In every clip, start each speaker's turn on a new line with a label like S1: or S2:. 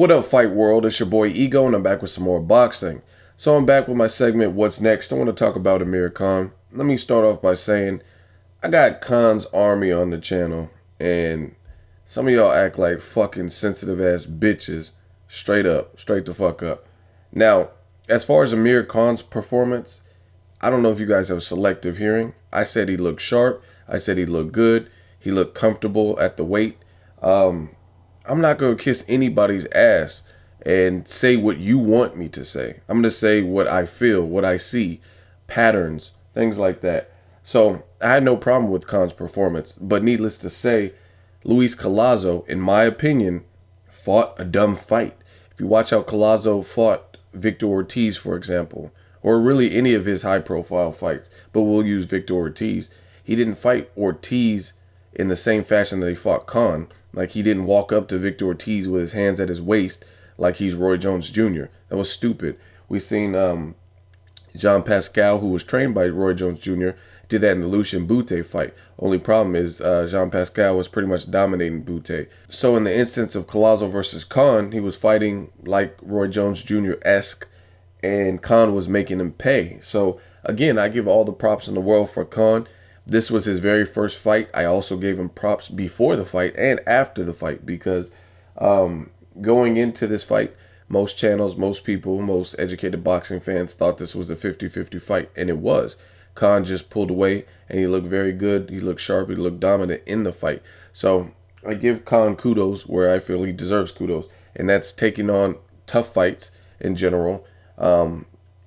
S1: What up, Fight World? It's your boy Ego, and I'm back with some more boxing. So I'm back with my segment, What's Next? I want to talk about Amir Khan. Let me start off by saying I got Khan's Army on the channel, and some of y'all act like fucking sensitive ass bitches. Straight up, straight the fuck up. Now, as far as Amir Khan's performance, I don't know if you guys have selective hearing. I said he looked sharp. I said he looked good. He looked comfortable at the weight. I'm not going to kiss anybody's ass and say what you want me to say. I'm going to say what I feel, what I see, patterns, things like that. So I had no problem with Khan's performance, but needless to say, Luis Collazo, in my opinion, fought a dumb fight. If you watch how Collazo fought Victor Ortiz, for example, or really any of his high-profile fights, but we'll use Victor Ortiz, he didn't fight Ortiz in the same fashion that he fought Khan. Like, he didn't walk up to Victor Ortiz with his hands at his waist like he's Roy Jones Jr. That was stupid. We seen Jean Pascal, who was trained by Roy Jones Jr., did that in the Lucian Bute fight. Only problem is Jean Pascal was pretty much dominating Bute. So in the instance of Collazo versus Khan, he was fighting like Roy Jones Jr.-esque, and Khan was making him pay. So again, I give all the props in the world for Khan. This was his very first fight. I also gave him props before the fight and after the fight because going into this fight, most channels, most people, most educated boxing fans thought this was a 50-50 fight, and it was. Khan just pulled away, and he looked very good. He looked sharp. He looked dominant in the fight. So I give Khan kudos where I feel he deserves kudos, and that's taking on tough fights in general.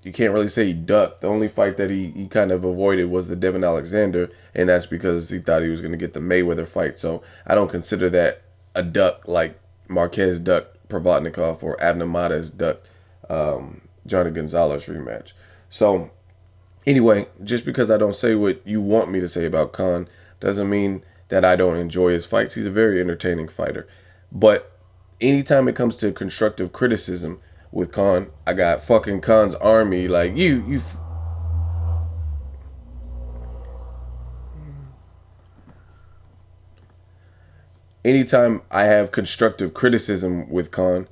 S1: You can't really say he ducked. The only fight that he kind of avoided was the Devin Alexander, and that's because he thought he was going to get the Mayweather fight. So I don't consider that a duck like Marquez ducked Provodnikov or Abner Mares ducked Johnny Gonzalez rematch. So anyway, just because I don't say what you want me to say about Khan doesn't mean that I don't enjoy his fights. He's a very entertaining fighter. But anytime it comes to constructive criticism with Khan, I got fucking Khan's Army. Like, you anytime I have constructive criticism with Khan,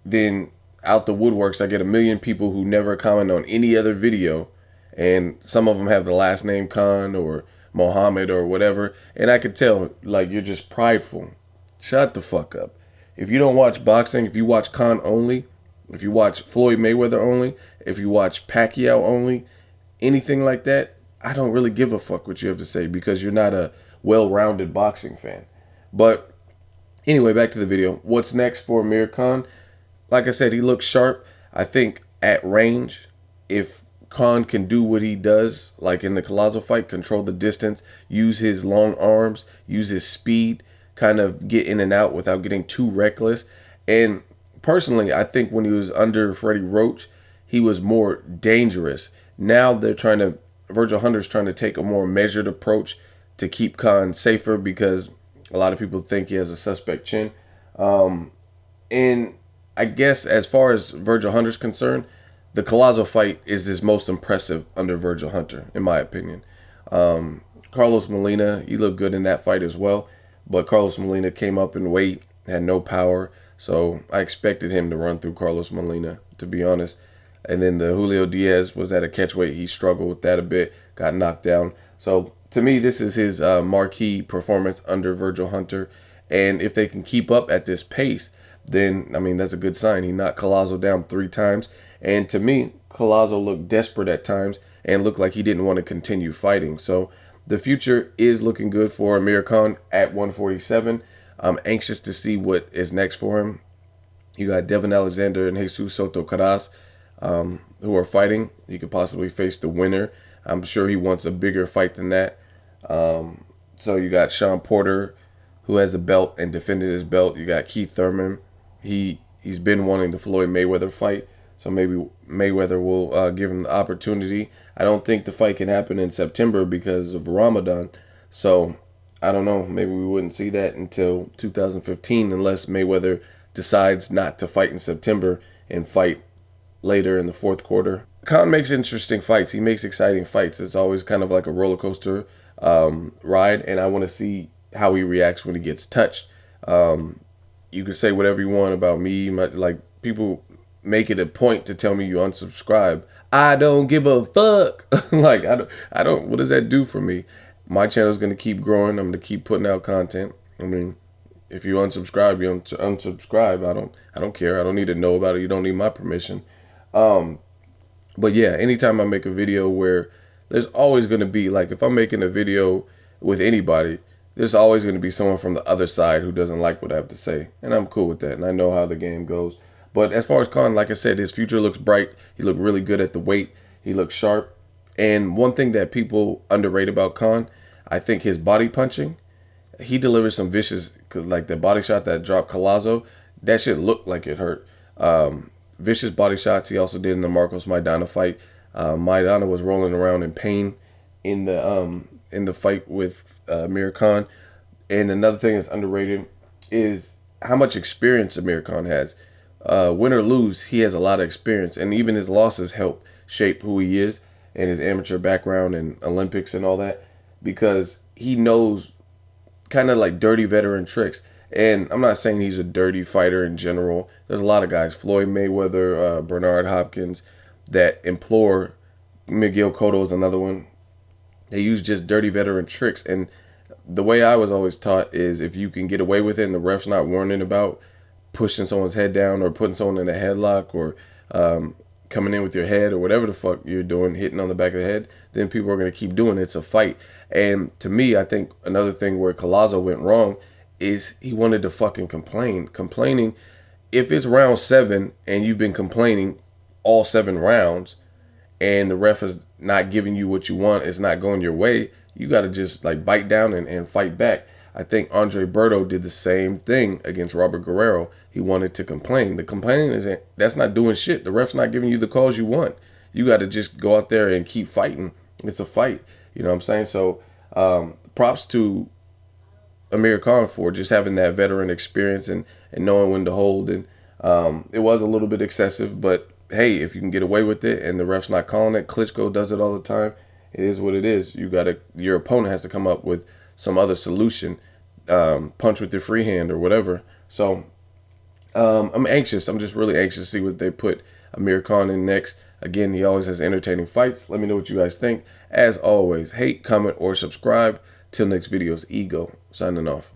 S1: then out the woodworks, I get a million people who never comment on any other video, and some of them have the last name Khan or Mohammed or whatever, and I could tell, like, you're just prideful. Shut the fuck up. If you don't watch boxing, if you watch Khan only, if you watch Floyd Mayweather only, if you watch Pacquiao only, anything like that, I don't really give a fuck what you have to say because you're not a well-rounded boxing fan. But anyway, back to the video. What's next for Amir Khan? Like I said, he looks sharp. I think at range, if Khan can do what he does, like in the Collazo fight, control the distance, use his long arms, use his speed, kind of get in and out without getting too reckless. And personally, I think when he was under Freddie Roach, he was more dangerous. Now Virgil Hunter's trying to take a more measured approach to keep Khan safer because a lot of people think he has a suspect chin. And I guess as far as Virgil Hunter's concerned, the Collazo fight is his most impressive under Virgil Hunter, in my opinion. Carlos Molina, he looked good in that fight as well, but Carlos Molina came up in weight, had no power, so I expected him to run through Carlos Molina, to be honest. And then the Julio Diaz was at a catchweight. He struggled with that a bit, got knocked down. So to me, this is his marquee performance under Virgil Hunter. And if they can keep up at this pace, then, I mean, that's a good sign. He knocked Collazo down 3 times. And to me, Collazo looked desperate at times and looked like he didn't want to continue fighting. So the future is looking good for Amir Khan at 147. I'm anxious to see what is next for him. You got Devin Alexander and Jesus Soto Caras who are fighting. He could possibly face the winner. I'm sure he wants a bigger fight than that. So you got Sean Porter, who has a belt and defended his belt. You got Keith Thurman. He's been wanting the Floyd Mayweather fight, so maybe Mayweather will give him the opportunity. I don't think the fight can happen in September because of Ramadan. So I don't know. Maybe we wouldn't see that until 2015 unless Mayweather decides not to fight in September and fight later in the fourth quarter. Khan makes interesting fights. He makes exciting fights. It's always kind of like a roller coaster ride, and I want to see how he reacts when he gets touched. you can say whatever you want about me. Like people make it a point to tell me you unsubscribe. I don't give a fuck. Like I don't. What does that do for me? My channel is gonna keep growing. I'm gonna keep putting out content. I mean, if you unsubscribe, you unsubscribe. I don't care. I don't need to know about it. You don't need my permission. But yeah, anytime I make a video where there's always going to be, like, if I'm making a video with anybody, there's always going to be someone from the other side who doesn't like what I have to say. And I'm cool with that. And I know how the game goes. But as far as Khan, like I said, his future looks bright. He looked really good at the weight. He looked sharp. And one thing that people underrate about Khan, I think his body punching, he delivers some vicious, like the body shot that dropped Collazo, that shit looked like it hurt. Vicious body shots he also did in the Marcos Maidana fight. Maidana was rolling around in pain in the fight with Amir Khan. And another thing that's underrated is how much experience Amir Khan has. Win or lose, he has a lot of experience, and even his losses help shape who he is and his amateur background and Olympics and all that, because he knows kind of like dirty veteran tricks. And I'm not saying he's a dirty fighter in general. There's a lot of guys, Floyd Mayweather, Bernard Hopkins, that implore. Miguel Cotto is another one. They use just dirty veteran tricks. And the way I was always taught is if you can get away with it and the ref's not warning about pushing someone's head down or putting someone in a headlock or coming in with your head or whatever the fuck you're doing, hitting on the back of the head, then people are going to keep doing it. It's a fight. And to me, I think another thing where Collazo went wrong is he wanted to fucking complain. Complaining, if it's round 7 and you've been complaining all 7 rounds and the ref is not giving you what you want, it's not going your way, you got to just like bite down and fight back. I think Andre Berto did the same thing against Robert Guerrero. He wanted to complain. The complaining isn't, that's not doing shit. The ref's not giving you the calls you want. You got to just go out there and keep fighting. It's a fight. You know what I'm saying? So props to Amir Khan for just having that veteran experience and knowing when to hold. And it was a little bit excessive, but hey, if you can get away with it and the ref's not calling it, Klitschko does it all the time. It is what it is. Your opponent has to come up with some other solution, punch with your free hand or whatever. So I'm anxious. I'm just really anxious to see what they put Amir Khan in next. Again, he always has entertaining fights. Let me know what you guys think. As always, hate, comment, or subscribe. Till next video's Ego signing off.